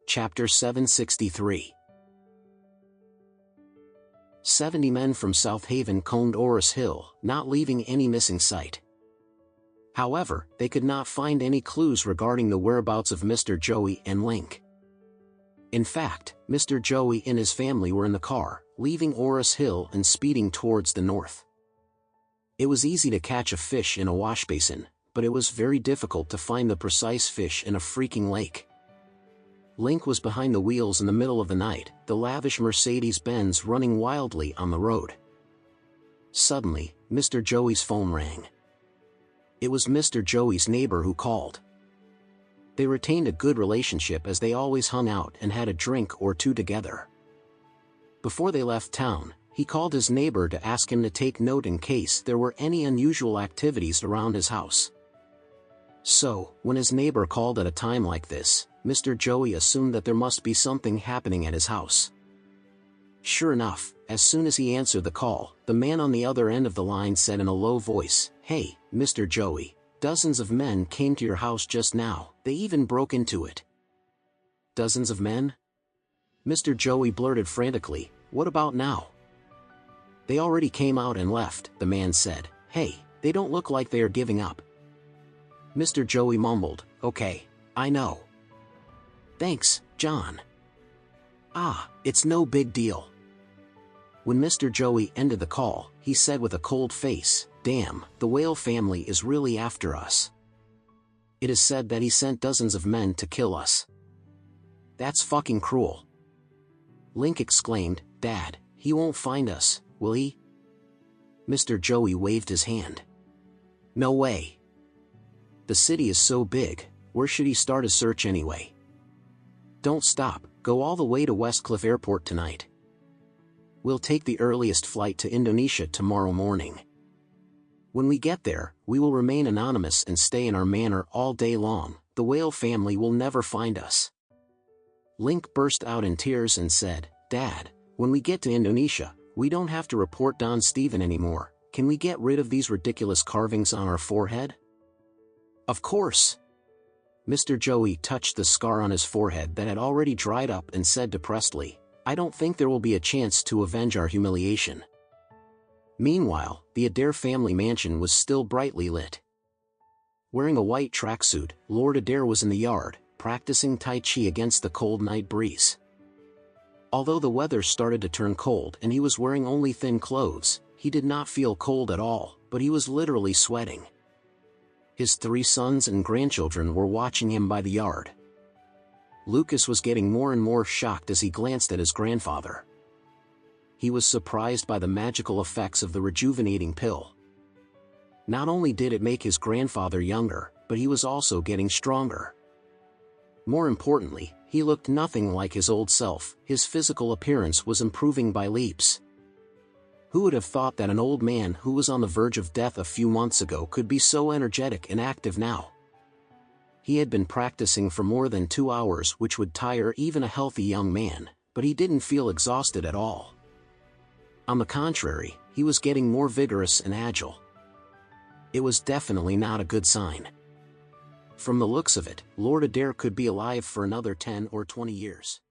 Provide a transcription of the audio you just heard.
Chapter 763. 70 men from South Haven combed Orris Hill, not leaving any missing sight. However, they could not find any clues regarding the whereabouts of Mr. Joey and Link. In fact, Mr. Joey and his family were in the car, leaving Orris Hill and speeding towards the north. It was easy to catch a fish in a wash basin, but it was very difficult to find the precise fish in a freaking lake. Link was behind the wheels in the middle of the night, the lavish Mercedes-Benz running wildly on the road. Suddenly, Mr. Joey's phone rang. It was Mr. Joey's neighbor who called. They retained a good relationship as they always hung out and had a drink or two together. Before they left town, he called his neighbor to ask him to take note in case there were any unusual activities around his house. So, when his neighbor called at a time like this, Mr. Joey assumed that there must be something happening at his house. Sure enough, as soon as he answered the call, the man on the other end of the line said in a low voice, "Hey, Mr. Joey, dozens of men came to your house just now, they even broke into it." Dozens of men? Mr. Joey blurted frantically, "What about now?" "They already came out and left," the man said. "Hey, they don't look like they are giving up." Mr. Joey mumbled, "Okay, I know. Thanks, John." "Ah, it's no big deal." When Mr. Joey ended the call, he said with a cold face, "Damn, the Whale family is really after us. It is said that he sent dozens of men to kill us. That's fucking cruel." Link exclaimed, "Dad, he won't find us, will he?" Mr. Joey waved his hand. "No way. The city is so big, where should he start a search anyway? Don't stop, go all the way to Westcliff Airport tonight. We'll take the earliest flight to Indonesia tomorrow morning. When we get there, we will remain anonymous and stay in our manor all day long. The Whale family will never find us." Link burst out in tears and said, "Dad, when we get to Indonesia, we don't have to report Don Steven anymore. Can we get rid of these ridiculous carvings on our forehead?" "Of course." Mr. Joey touched the scar on his forehead that had already dried up and said depressedly, "I don't think there will be a chance to avenge our humiliation." Meanwhile, the Adair family mansion was still brightly lit. Wearing a white tracksuit, Lord Adair was in the yard, practicing Tai Chi against the cold night breeze. Although the weather started to turn cold and he was wearing only thin clothes, he did not feel cold at all, but he was literally sweating. His 3 sons and grandchildren were watching him by the yard. Lucas was getting more and more shocked as he glanced at his grandfather. He was surprised by the magical effects of the rejuvenating pill. Not only did it make his grandfather younger, but he was also getting stronger. More importantly, he looked nothing like his old self. His physical appearance was improving by leaps. Who would have thought that an old man who was on the verge of death a few months ago could be so energetic and active now? He had been practicing for more than 2 hours, which would tire even a healthy young man, but he didn't feel exhausted at all. On the contrary, he was getting more vigorous and agile. It was definitely not a good sign. From the looks of it, Lord Adair could be alive for another 10 or 20 years.